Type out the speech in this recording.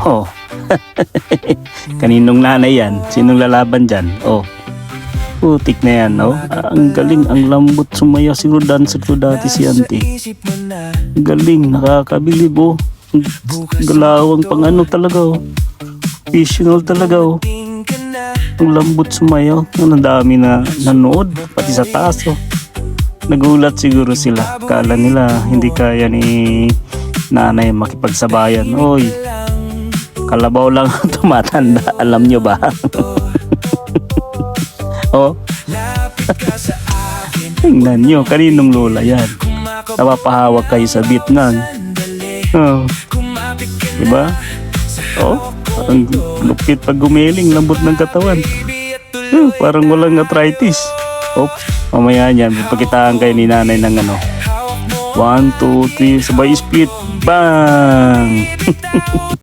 Oh. Kaninong nanay yan? Sinong lalaban dyan? Oh. Putik na yan, oh. Ang galing, ang lambot sumaya. Siguro dancer ko dati si auntie. Galing, nakakabilib, oh. Galawang pang ano talaga, oh. Visional talaga, oh. Ang lambot sumayaw. Ang dami na nanood, pati sa taas, oh. Nagulat siguro sila. Kala nila hindi kaya ni nanay makipagsabayan. Oy, kalabaw lang tumatanda. Alam nyo ba? Oh. Tingnan nyo, kaninong lola yan? Napapahawak kayo sa Vietnam. Oh. Diba? Oh, parang lupit pag gumiling, lambot ng katawan. Parang walang arthritis. Oh, mamaya niyan, pakitaan kayo ni nanay ng ano. 1, 2, 3, sabay split. Bang!